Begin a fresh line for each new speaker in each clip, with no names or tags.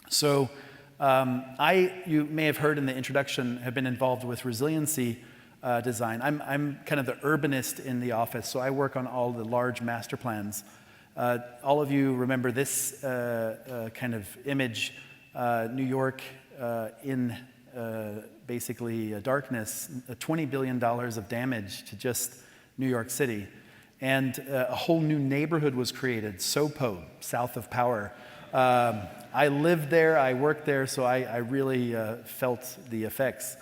So you may have heard in the introduction, have been involved with resiliency design. I'm kind of the urbanist in the office, so I work on all the large master plans. All of you remember this kind of image, New York in basically darkness, $20 billion of damage to just New York City. And a whole new neighborhood was created, Sopo, south of Power. I lived there, I worked there, so I really felt the effects.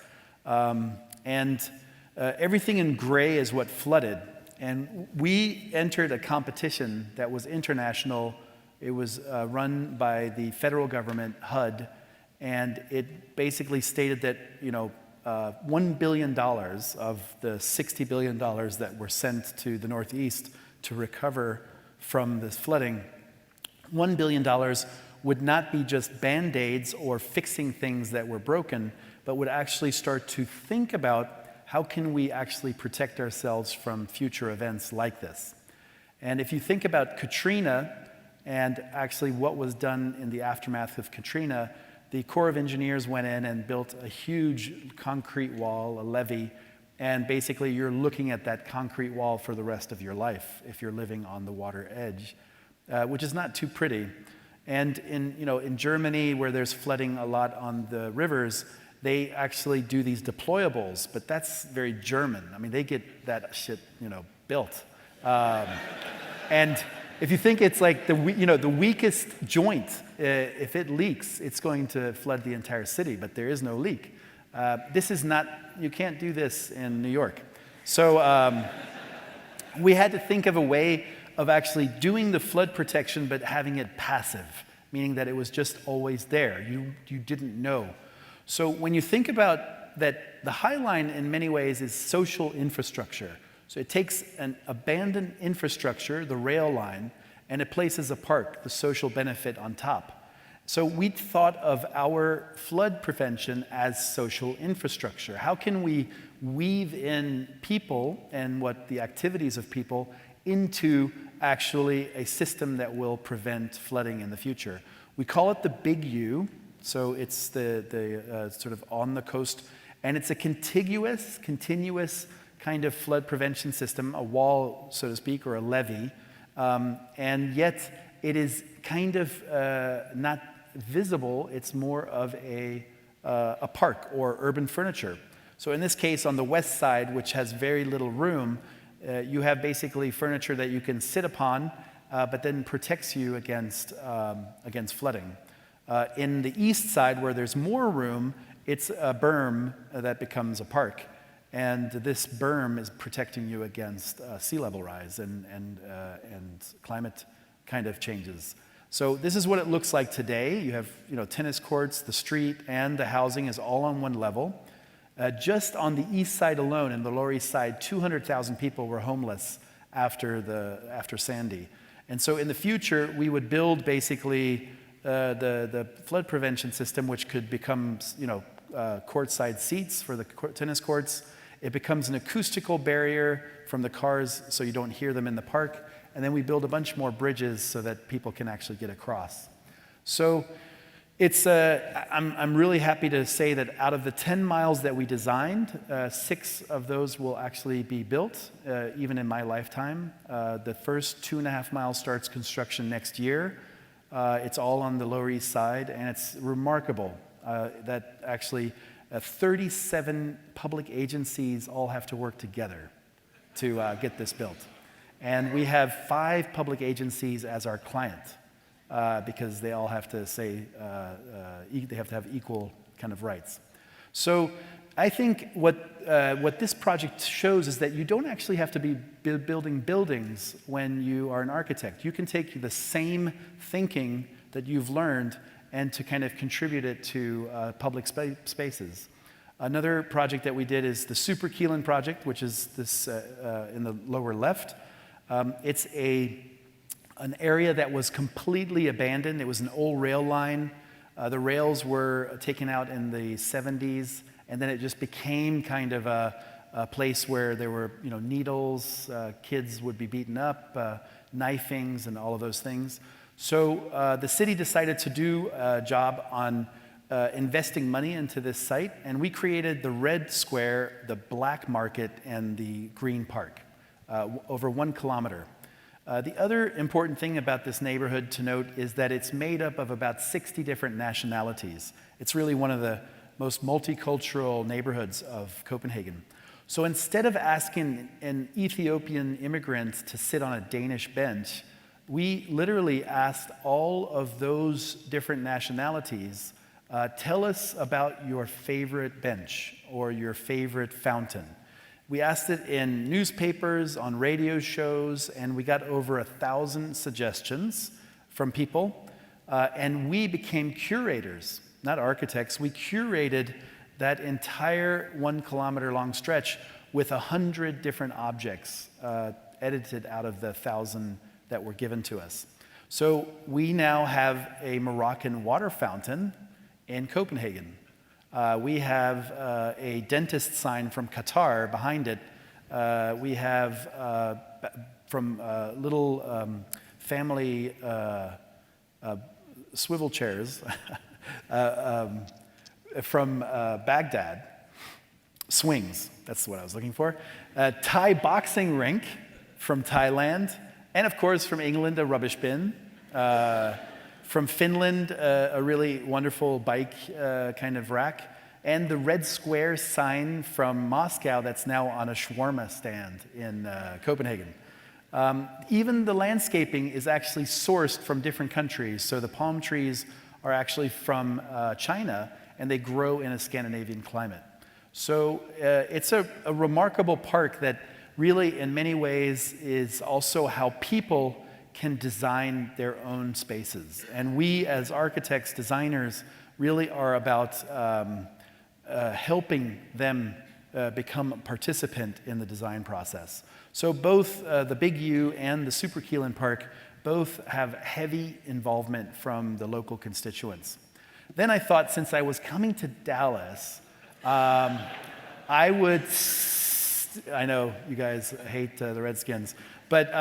Everything in gray is what flooded. And we entered a competition that was international. It was run by the federal government, HUD, and it basically stated that, $1 billion of the $60 billion that were sent to the Northeast to recover from this flooding, $1 billion would not be just Band-Aids or fixing things that were broken, but would actually start to think about how can we actually protect ourselves from future events like this. And if you think about Katrina and actually what was done in the aftermath of Katrina, the Corps of Engineers went in and built a huge concrete wall, a levee, and basically you're looking at that concrete wall for the rest of your life if you're living on the water edge, which is not too pretty. And in Germany, where there's flooding a lot on the rivers, they actually do these deployables, but that's very German. I mean, they get that shit, built. And if you think it's like the weakest joint, if it leaks, it's going to flood the entire city, but there is no leak. This is not, you can't do this in New York. So we had to think of a way of actually doing the flood protection, but having it passive, meaning that it was just always there. You didn't know. So when you think about that, the High Line in many ways is social infrastructure. So it takes an abandoned infrastructure, the rail line, and it places a park, the social benefit on top. So we thought of our flood prevention as social infrastructure. How can we weave in people and what the activities of people into actually a system that will prevent flooding in the future? We call it the Big U. So it's the sort of on the coast, and it's a continuous kind of flood prevention system, a wall, so to speak, or a levee, and yet it is kind of not visible. It's more of a park or urban furniture. So in this case, on the west side, which has very little room, you have basically furniture that you can sit upon, but then protects you against flooding. In the east side, where there's more room, it's a berm that becomes a park. And this berm is protecting you against sea level rise and climate kind of changes. So this is what it looks like today. You have tennis courts, the street, and the housing is all on one level. Just on the east side alone, in the Lower East Side, 200,000 people were homeless after Sandy. And so in the future, we would build basically the flood prevention system, which could become, courtside seats for the tennis courts. It becomes an acoustical barrier from the cars so you don't hear them in the park. And then we build a bunch more bridges so that people can actually get across. So it's, I'm really happy to say that out of the 10 miles that we designed, 6 of those will actually be built, even in my lifetime. The first 2.5 miles starts construction next year. It's all on the Lower East Side, and it's remarkable that actually 37 public agencies all have to work together to get this built. And we have 5 public agencies as our client because they all have to say, they have to have equal kind of rights. So I think what this project shows is that you don't actually have to be building buildings when you are an architect. You can take the same thinking that you've learned and to kind of contribute it to public spaces. Another project that we did is the Superkilen project, which is this in the lower left. It's an area that was completely abandoned. It was an old rail line. The rails were taken out in the 70s, and then it just became kind of a place where there were needles, kids would be beaten up, knifings, and all of those things. So the city decided to do a job on investing money into this site, and we created the red square, the black market, and the green park, over 1 kilometer. The other important thing about this neighborhood to note is that it's made up of about 60 different nationalities. It's really one of the most multicultural neighborhoods of Copenhagen. So instead of asking an Ethiopian immigrant to sit on a Danish bench, we literally asked all of those different nationalities, tell us about your favorite bench or your favorite fountain. We asked it in newspapers, on radio shows, and we got over 1,000 suggestions from people. And we became curators, not architects. We curated that entire 1 kilometer long stretch with 100 different objects edited out of the 1,000 that were given to us. So we now have a Moroccan water fountain in Copenhagen. We have a dentist sign from Qatar behind it. We have from little family swivel chairs from Baghdad, swings, that's what I was looking for. Thai boxing rink from Thailand, and of course from England, a rubbish bin. From Finland, a really wonderful bike kind of rack, and the red square sign from Moscow that's now on a shawarma stand in Copenhagen. Even the landscaping is actually sourced from different countries. So the palm trees are actually from China, and they grow in a Scandinavian climate. So it's a remarkable park that really, in many ways, is also how people can design their own spaces. And we, as architects, designers, really are about helping them become a participant in the design process. So both the Big U and the Superkilen Park both have heavy involvement from the local constituents. Then I thought, since I was coming to Dallas, I would, I know you guys hate the Redskins, but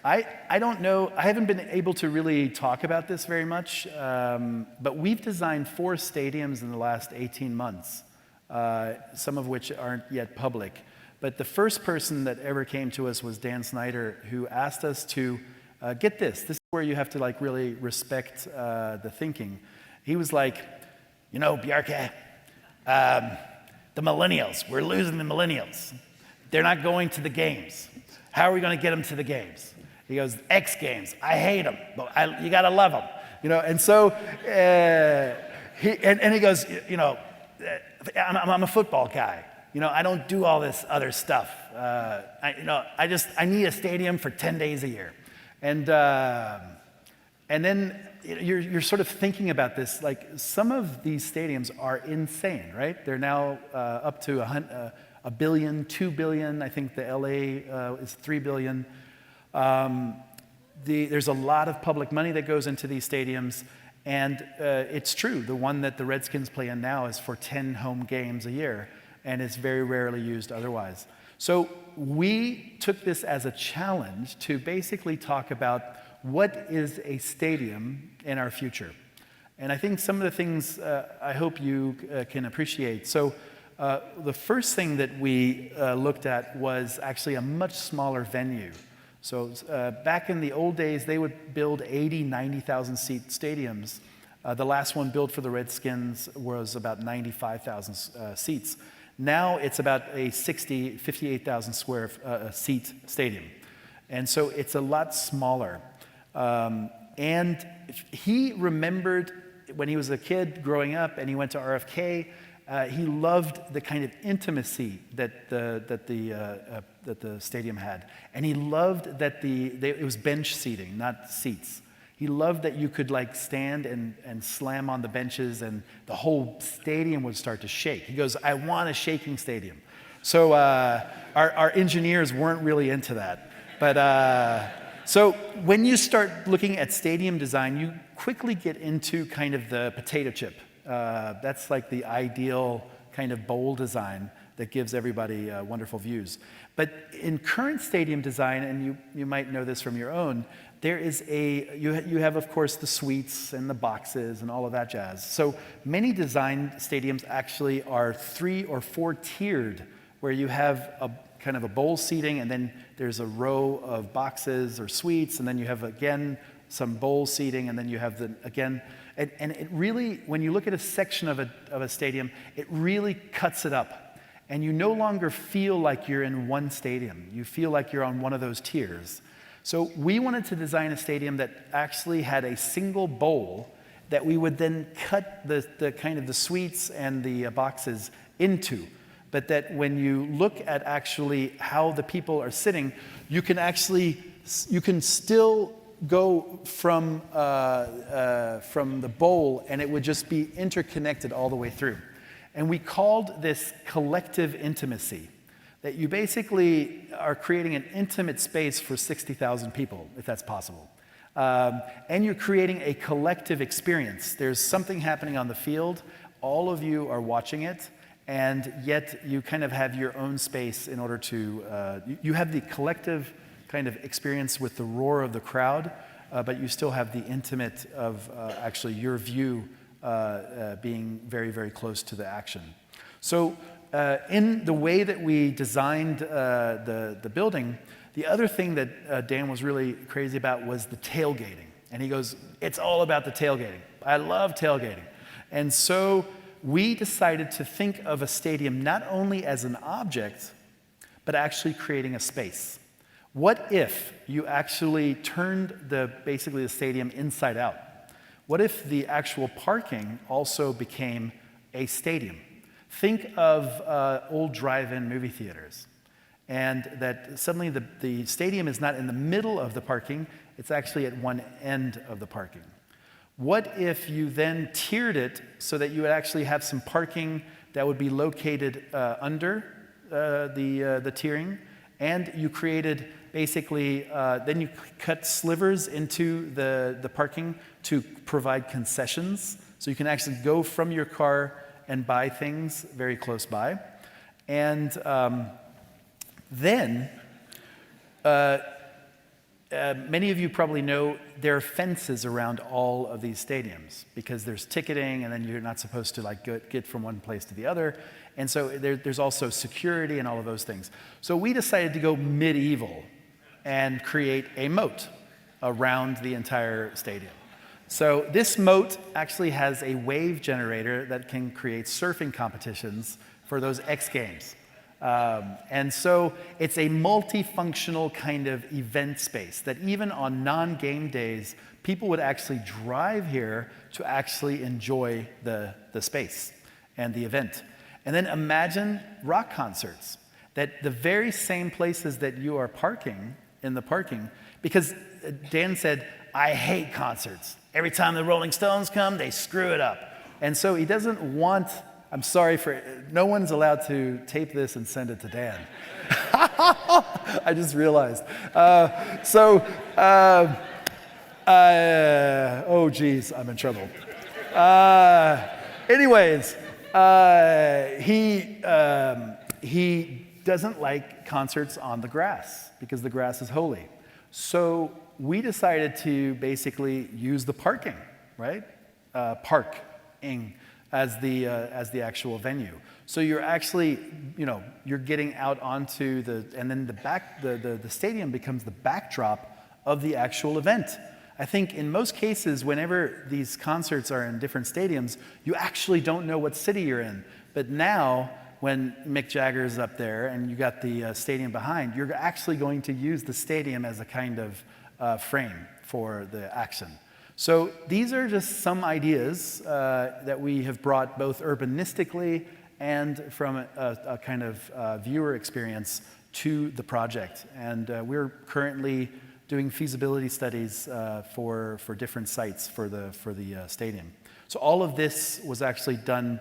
I don't know, I haven't been able to really talk about this very much, but we've designed 4 stadiums in the last 18 months, some of which aren't yet public. But the first person that ever came to us was Dan Snyder, who asked us to get this. This is where you have to like really respect the thinking. He was like, you know, Bjarke, the millennials, we're losing the millennials. They're not going to the games. How are we going to get them to the games? He goes, X Games, I hate them, but you got to love them. You know, and so, he goes, you know, I'm a football guy. You know, I don't do all this other stuff. I need a stadium for 10 days a year. And then you're sort of thinking about this, like some of these stadiums are insane, right? They're now up to $1 billion, $2 billion. I think the LA is $3 billion. There's a lot of public money that goes into these stadiums, and it's true. The one that the Redskins play in now is for 10 home games a year, and it's very rarely used otherwise. So we took this as a challenge to basically talk about what is a stadium in our future. And I think some of the things I hope you can appreciate. So the first thing that we looked at was actually a much smaller venue. So back in the old days, they would build 80, 90,000 seat stadiums. The last one built for the Redskins was about 95,000 seats. Now it's about a 58,000 square seat stadium. And so it's a lot smaller. And he remembered when he was a kid growing up and he went to RFK, he loved the kind of intimacy that the stadium had. And he loved that it was bench seating, not seats. He loved that you could like stand and slam on the benches and the whole stadium would start to shake. He goes, I want a shaking stadium. So our engineers weren't really into that. But so when you start looking at stadium design, you quickly get into kind of the potato chip. That's like the ideal kind of bowl design. that gives everybody wonderful views. But in current stadium design, and you might know this from your own, there is you have, of course, the suites and the boxes and all of that jazz. So many design stadiums actually are 3 or 4 tiered, where you have a kind of a bowl seating, and then there's a row of boxes or suites, and then you have, again, some bowl seating, and then you have and it really, when you look at a section of a stadium, it really cuts it up. And you no longer feel like you're in one stadium. You feel like you're on one of those tiers. So we wanted to design a stadium that actually had a single bowl that we would then cut the kind of the suites and the boxes into. But that when you look at actually how the people are sitting, you can still go from the bowl, and it would just be interconnected all the way through. And we called this collective intimacy, that you basically are creating an intimate space for 60,000 people, if that's possible. And you're creating a collective experience. There's something happening on the field, all of you are watching it, and yet you kind of have your own space in order to, you have the collective kind of experience with the roar of the crowd, but you still have the intimate of actually your view being very, very close to the action. So in the way that we designed the building, the other thing that Dan was really crazy about was the tailgating. And he goes, it's all about the tailgating. I love tailgating. And so we decided to think of a stadium not only as an object, but actually creating a space. What if you actually turned basically the stadium inside out? What if the actual parking also became a stadium? Think of old drive-in movie theaters, and that suddenly the stadium is not in the middle of the parking, it's actually at one end of the parking. What if you then tiered it so that you would actually have some parking that would be located under the tiering, and you created basically, then you cut slivers into the parking to provide concessions. So you can actually go from your car and buy things very close by. And then, many of you probably know there are fences around all of these stadiums because there's ticketing, and then you're not supposed to like get from one place to the other. And so there's also security and all of those things. So we decided to go medieval and create a moat around the entire stadium. So this moat actually has a wave generator that can create surfing competitions for those X Games. And so it's a multifunctional kind of event space that even on non-game days, people would actually drive here to actually enjoy the space and the event. And then imagine rock concerts, that the very same places that you are parking in the parking, because Dan said, I hate concerts. Every time the Rolling Stones come, they screw it up. And so he doesn't want, I'm sorry for, no one's allowed to tape this and send it to Dan. I just realized. Oh geez, I'm in trouble. Anyways, he doesn't like concerts on the grass because the grass is holy. So we decided to basically use the parking, right? Parking as the actual venue. So you're actually, you're getting out onto and then the stadium becomes the backdrop of the actual event. I think in most cases, whenever these concerts are in different stadiums, you actually don't know what city you're in. But now, when Mick Jagger's up there and you got the stadium behind, you're actually going to use the stadium as a kind of frame for the action. So these are just some ideas that we have brought both urbanistically and from a kind of viewer experience to the project. And we're currently doing feasibility studies for different sites for the stadium. So all of this was actually done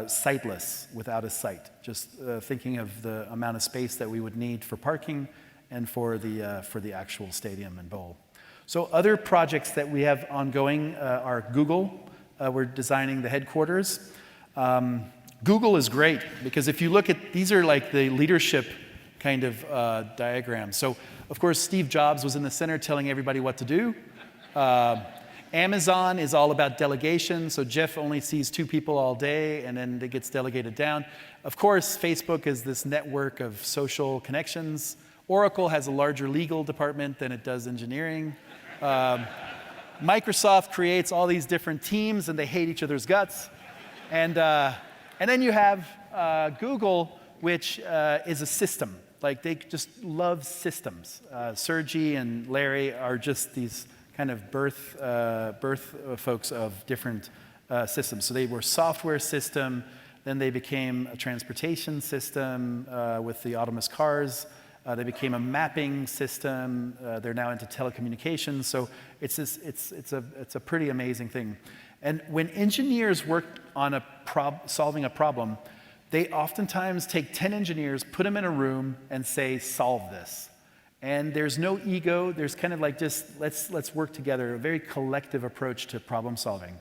siteless, without a site, just thinking of the amount of space that we would need for parking and for the actual stadium and bowl. So other projects that we have ongoing are Google. We're designing the headquarters. Google is great because if you look at, these are like the leadership kind of diagrams. So, of course, Steve Jobs was in the center telling everybody what to do. Amazon is all about delegation, so Jeff only sees 2 people all day, and then it gets delegated down. Of course, Facebook is this network of social connections. Oracle has a larger legal department than it does engineering. Microsoft creates all these different teams, and they hate each other's guts. And then you have Google, which is a system. Like, they just love systems. Sergey and Larry are just these kind of birth folks of different systems. So they were software system, then they became a transportation system with the autonomous cars. They became a mapping system. They're now into telecommunications. So it's a pretty amazing thing. And when engineers work on solving a problem, they oftentimes take 10 engineers, put them in a room, and say, solve this. And there's no ego. There's kind of like just, let's work together, a very collective approach to problem solving.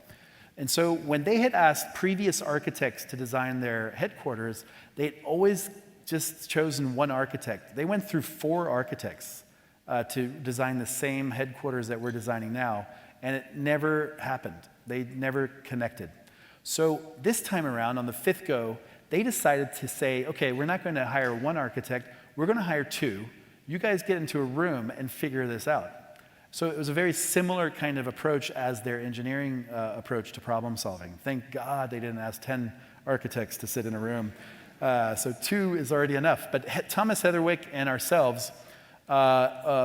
And so when they had asked previous architects to design their headquarters, they'd always just chosen one architect. They went through 4 architects to design the same headquarters that we're designing now, and it never happened. They never connected. So this time around, on the 5th go, they decided to say, okay, we're not going to hire 1 architect, we're going to hire 2. You guys get into a room and figure this out. So it was a very similar kind of approach as their engineering approach to problem solving. Thank God they didn't ask 10 architects to sit in a room. So 2 is already enough. But Thomas Heatherwick and ourselves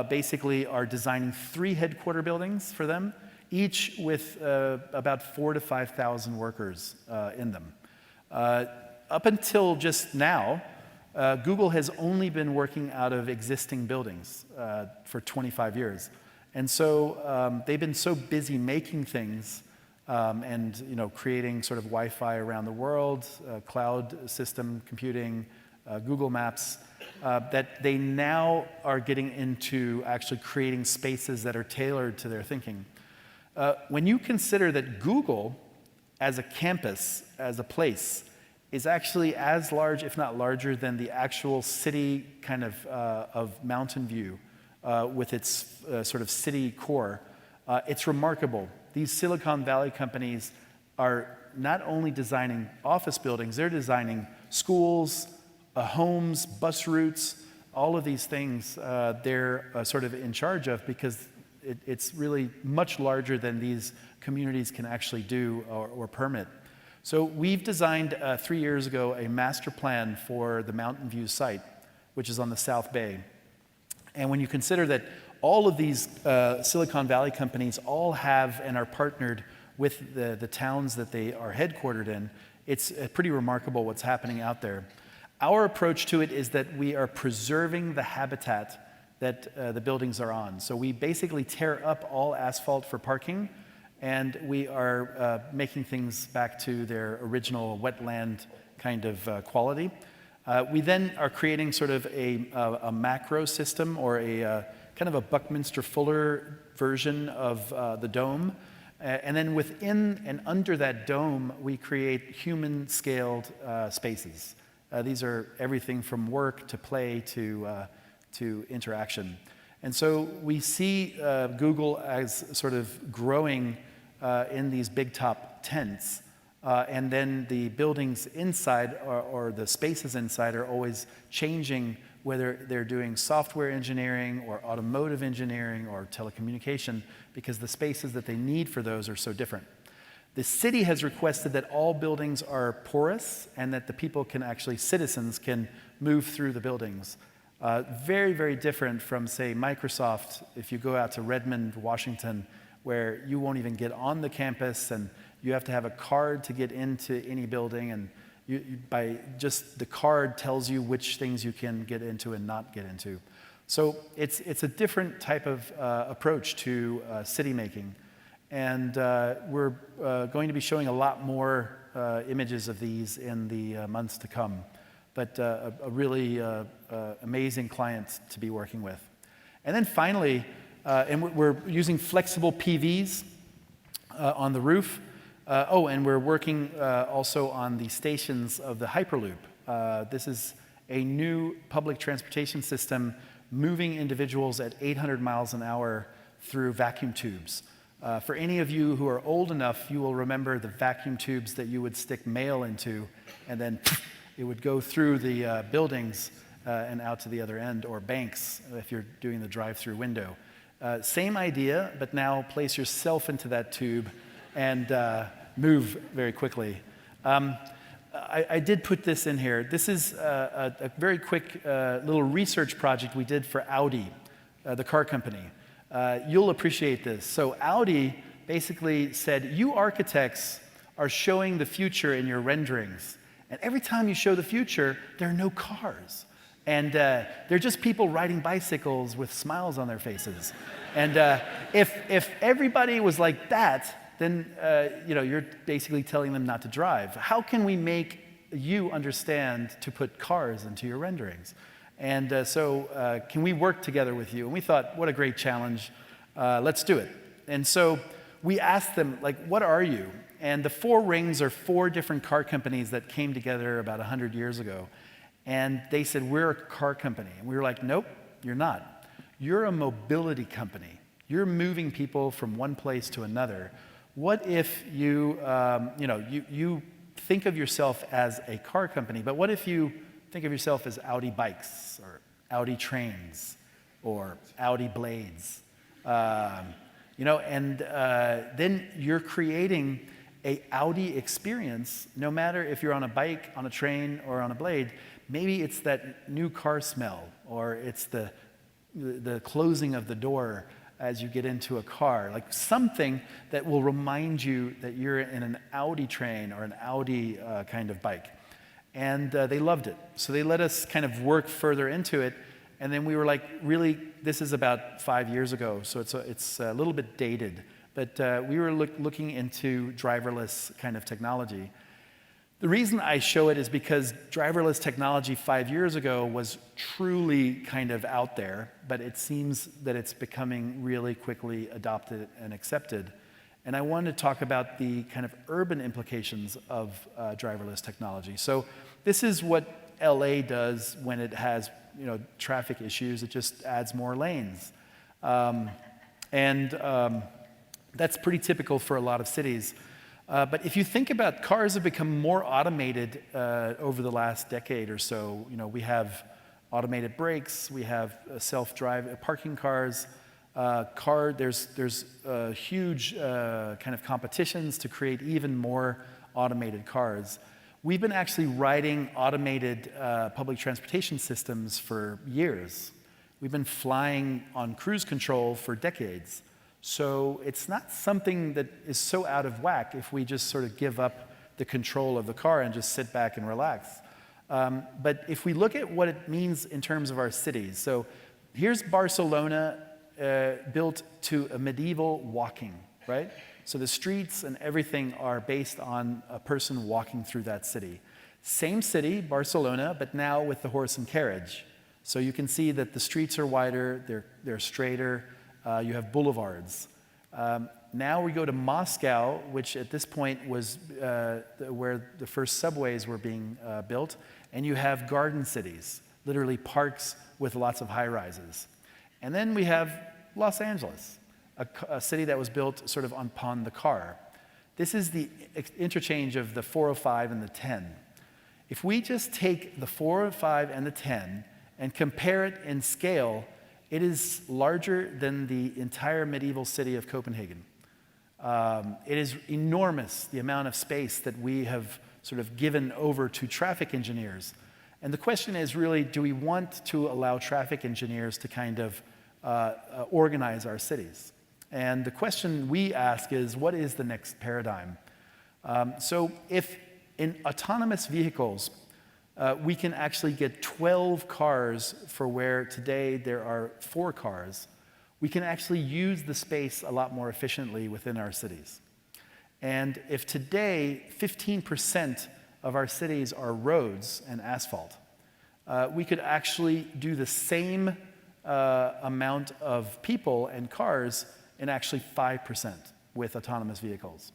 basically are designing 3 headquarter buildings for them, each with about 4,000 to 5,000 workers in them. Up until just now, Google has only been working out of existing buildings for 25 years. And so they've been so busy making things and creating sort of Wi-Fi around the world, cloud system computing, Google Maps, that they now are getting into actually creating spaces that are tailored to their thinking. When you consider that Google, as a campus, as a place, is actually as large, if not larger, than the actual city kind of Mountain View with its sort of city core, it's remarkable. These Silicon Valley companies are not only designing office buildings, they're designing schools, homes, bus routes, all of these things they're sort of in charge of because it's really much larger than these communities can actually do or permit. So we've designed 3 years ago a master plan for the Mountain View site, which is on the South Bay. And when you consider that all of these Silicon Valley companies all have and are partnered with the towns that they are headquartered in, it's pretty remarkable what's happening out there. Our approach to it is that we are preserving the habitat that the buildings are on. So we basically tear up all asphalt for parking, and we are making things back to their original wetland kind of quality. We then are creating sort of a macro system or a kind of a Buckminster Fuller version of the dome. And then within and under that dome, we create human-scaled spaces. These are everything from work to play to interaction. And so we see Google as sort of growing in these big top tents. And then the buildings inside or the spaces inside are always changing, whether they're doing software engineering or automotive engineering or telecommunication, because the spaces that they need for those are so different. The city has requested that all buildings are porous and that the people can actually, citizens can move through the buildings. Very, very different from, say, Microsoft. If you go out to Redmond, Washington, where you won't even get on the campus and you have to have a card to get into any building, and by just the card tells you which things you can get into and not get into. So it's a different type of approach to city making. And we're going to be showing a lot more images of these in the months to come. But a really amazing client to be working with. And then finally, and we're using flexible PVs on the roof. Oh, and we're working also on the stations of the Hyperloop. This is a new public transportation system moving individuals at 800 miles an hour through vacuum tubes. For any of you who are old enough, you will remember the vacuum tubes that you would stick mail into, and then it would go through the buildings and out to the other end, or banks if you're doing the drive-through window. Same idea, but now place yourself into that tube and move very quickly. I did put this in here. This is a very quick little research project we did for Audi, the car company. You'll appreciate this. So Audi basically said, you architects are showing the future in your renderings. And every time you show the future, there are no cars. And they're just people riding bicycles with smiles on their faces. And if everybody was like that, then you're basically telling them not to drive. How can we make you understand to put cars into your renderings? And so can we work together with you? And we thought, what a great challenge. Let's do it. And so we asked them, like, what are you? And the 4 rings are 4 different car companies that came together about 100 years ago. And they said, we're a car company. And we were like, nope, you're not. You're a mobility company. You're moving people from one place to another. What if you, you think of yourself as a car company, but what if you think of yourself as Audi bikes, or Audi trains, or Audi blades? Then you're creating a Audi experience, no matter if you're on a bike, on a train, or on a blade. Maybe it's that new car smell, or it's the closing of the door as you get into a car, like something that will remind you that you're in an Audi train or an Audi kind of bike. And they loved it. So they let us kind of work further into it. And then we were like, really, this is about 5 years ago, so it's a little bit dated. But we were looking into driverless kind of technology. The reason I show it is because driverless technology 5 years ago was truly kind of out there, but it seems that it's becoming really quickly adopted and accepted. And I wanted to talk about the kind of urban implications of driverless technology. So this is what LA does when it has traffic issues. It just adds more lanes. That's pretty typical for a lot of cities. But if you think about, cars have become more automated over the last decade or so. We have automated brakes, we have self-drive parking cars. There's huge kind of competitions to create even more automated cars. We've been actually riding automated public transportation systems for years. We've been flying on cruise control for decades. So it's not something that is so out of whack if we just sort of give up the control of the car and just sit back and relax. But if we look at what it means in terms of our cities, so here's Barcelona built to a medieval walking, right? So the streets and everything are based on a person walking through that city. Same city, Barcelona, but now with the horse and carriage. So you can see that the streets are wider, they're straighter. You have boulevards. Now we go to Moscow, which at this point was where the first subways were being built, and you have garden cities, literally parks with lots of high-rises. And then we have Los Angeles, a city that was built sort of upon the car. This is the interchange of the 405 and the 10. If we just take the 405 and the 10 and compare it in scale, it is larger than the entire medieval city of Copenhagen. It is enormous, the amount of space that we have sort of given over to traffic engineers. And the question is really, do we want to allow traffic engineers to kind of organize our cities? And the question we ask is, what is the next paradigm? So if in autonomous vehicles, we can actually get 12 cars for where today there are 4 cars. We can actually use the space a lot more efficiently within our cities. And if today 15% of our cities are roads and asphalt, we could actually do the same amount of people and cars in actually 5% with autonomous vehicles.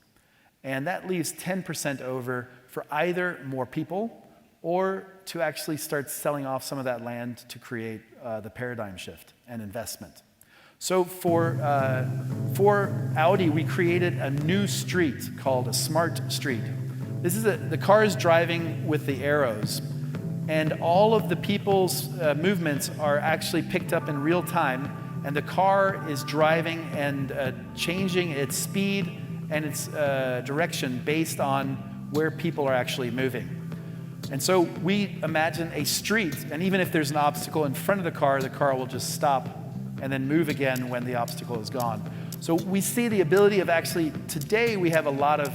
And that leaves 10% over for either more people or to actually start selling off some of that land to create the paradigm shift and investment. So for Audi, we created a new street called a smart street. This is the cars driving with the arrows, and all of the people's movements are actually picked up in real time, and the car is driving and changing its speed and its direction based on where people are actually moving. And so we imagine a street, and even if there's an obstacle in front of the car will just stop and then move again when the obstacle is gone. So we see the ability of actually, today we have a lot of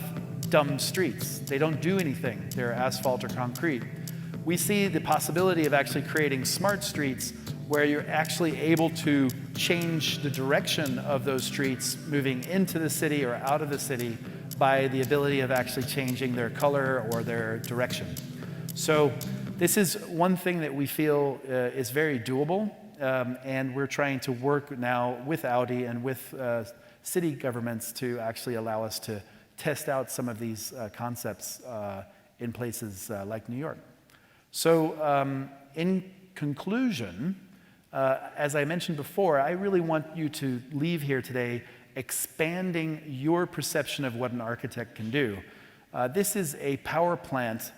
dumb streets. They don't do anything. They're asphalt or concrete. We see the possibility of actually creating smart streets where you're actually able to change the direction of those streets moving into the city or out of the city by the ability of actually changing their color or their direction. So this is one thing that we feel is very doable, and we're trying to work now with Audi and with city governments to actually allow us to test out some of these concepts in places like New York. So in conclusion, as I mentioned before, I really want you to leave here today expanding your perception of what an architect can do. This is a power plant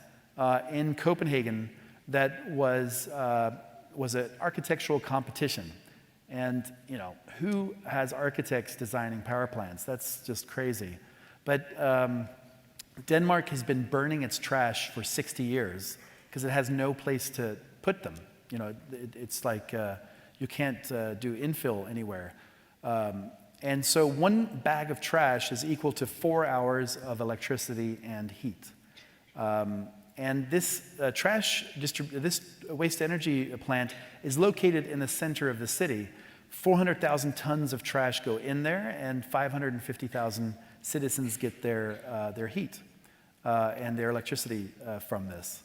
in Copenhagen that was an architectural competition. And who has architects designing power plants? That's just crazy. But Denmark has been burning its trash for 60 years because it has no place to put them. It's like you can't do infill anywhere. And so one bag of trash is equal to 4 hours of electricity and heat. And this this waste energy plant is located in the center of the city. 400,000 tons of trash go in there, and 550,000 citizens get their heat and their electricity from this.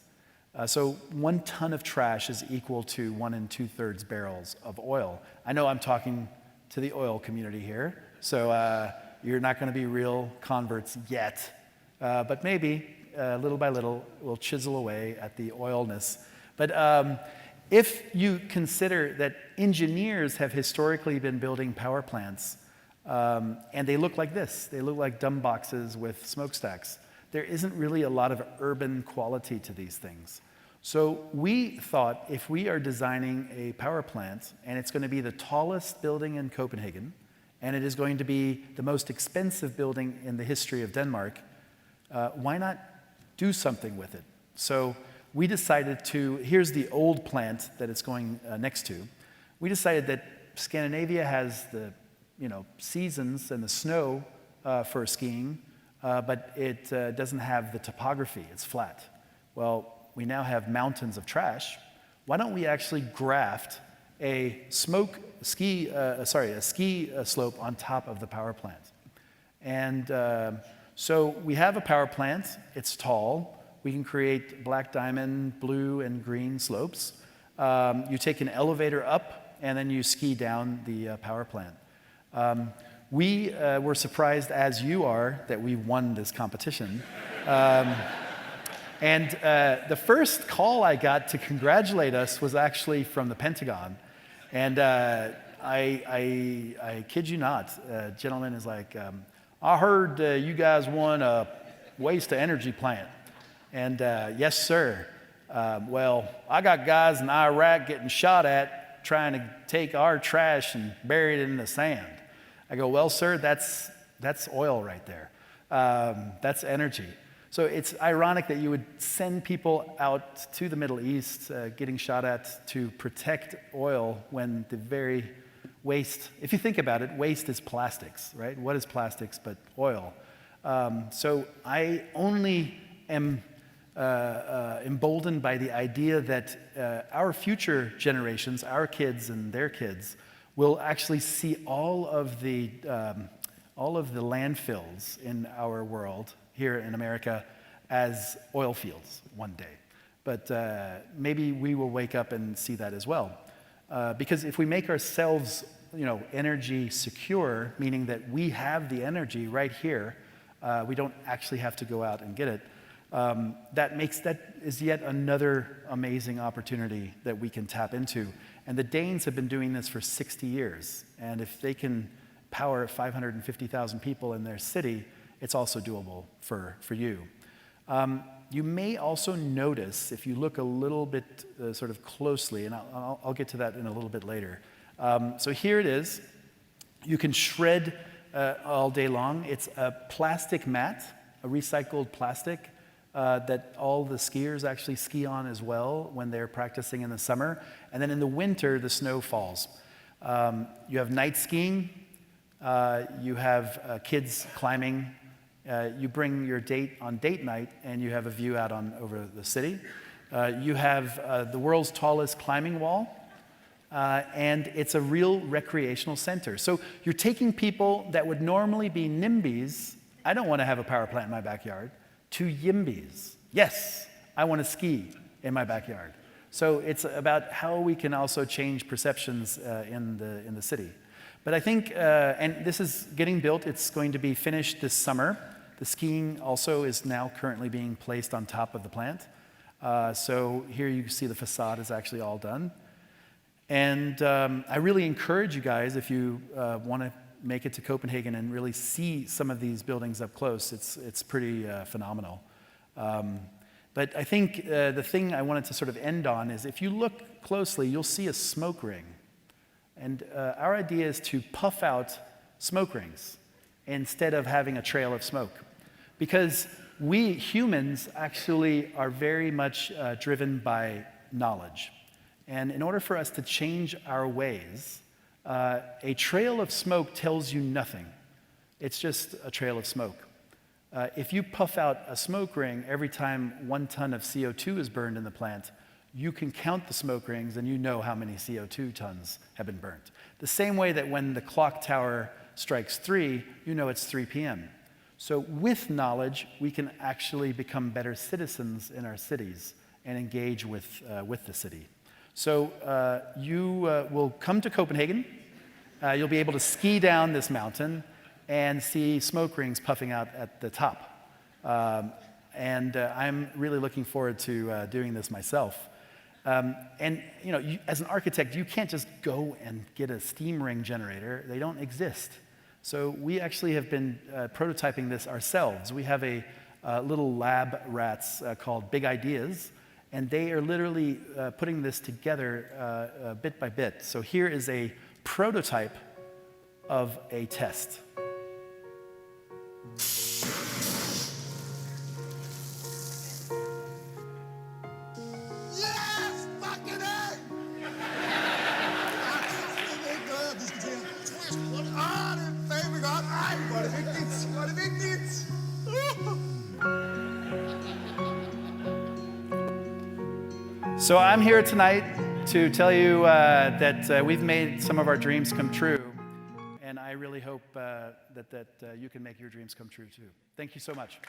So 1 ton of trash is equal to 1 2/3 barrels of oil. I know I'm talking to the oil community here, so you're not going to be real converts yet, but maybe little by little we'll chisel away at the oilness. But if you consider that engineers have historically been building power plants, and they look like this, they look like dumb boxes with smokestacks. There isn't really a lot of urban quality to these things. So we thought if we are designing a power plant, and it's going to be the tallest building in Copenhagen, and it is going to be the most expensive building in the history of Denmark, why not do something with it? So we decided here's the old plant that it's going next to. We decided that Scandinavia has the seasons and the snow for skiing, but it doesn't have the topography. It's flat. Well, we now have mountains of trash. Why don't we actually graft a ski slope on top of the power plant? And so we have a power plant. It's tall. We can create black diamond, blue, and green slopes. You take an elevator up, and then you ski down the power plant. We were surprised, as you are, that we won this competition. And the first call I got to congratulate us was actually from the Pentagon. And I kid you not, a gentleman is like, I heard you guys won a waste-to-energy plant. And yes, sir. Well, I got guys in Iraq getting shot at trying to take our trash and bury it in the sand. I go, well, sir, that's oil right there. That's energy. So it's ironic that you would send people out to the Middle East getting shot at to protect oil when the very waste, if you think about it, waste is plastics, right? What is plastics but oil? So I only am emboldened by the idea that our future generations, our kids and their kids, will actually see all of the landfills in our world here in America as oil fields one day. But maybe we will wake up and see that as well. Because if we make ourselves, energy secure, meaning that we have the energy right here, We don't actually have to go out and get it. That is yet another amazing opportunity that we can tap into. And the Danes have been doing this for 60 years. And if they can power 550,000 people in their city, it's also doable for you. You may also notice, if you look a little bit sort of closely, and I'll get to that in a little bit later. So here it is. You can shred all day long. It's a plastic mat, a recycled plastic, that all the skiers actually ski on as well when they're practicing in the summer. And then in the winter, the snow falls. You have night skiing. You have kids climbing. You bring your date on date night, and you have a view out over the city. You have the world's tallest climbing wall, and it's a real recreational center. So you're taking people that would normally be NIMBYs, I don't want to have a power plant in my backyard, to YIMBYs. Yes, I want to ski in my backyard. So it's about how we can also change perceptions in the city. But I think, and this is getting built, it's going to be finished this summer. The skiing also is now currently being placed on top of the plant. So here you see the facade is actually all done. And I really encourage you guys, if you want to make it to Copenhagen and really see some of these buildings up close, it's pretty phenomenal. But I think the thing I wanted to sort of end on is if you look closely, you'll see a smoke ring. And our idea is to puff out smoke rings instead of having a trail of smoke. Because we humans actually are very much driven by knowledge. And in order for us to change our ways, a trail of smoke tells you nothing. It's just a trail of smoke. If you puff out a smoke ring every time 1 ton of CO2 is burned in the plant, you can count the smoke rings and you know how many CO2 tons have been burnt. The same way that when the clock tower strikes 3, you know it's 3 p.m. So with knowledge, we can actually become better citizens in our cities and engage with the city. So you will come to Copenhagen. You'll be able to ski down this mountain and see smoke rings puffing out at the top. And I'm really looking forward to doing this myself. And you know, as an architect, you can't just go and get a steam ring generator. They don't exist. So we actually have been prototyping this ourselves. We have a little lab rats called Big Ideas, and they are literally putting this together bit by bit. So here is a prototype of a test. So I'm here tonight to tell you that we've made some of our dreams come true, and I really hope that you can make your dreams come true too. Thank you so much.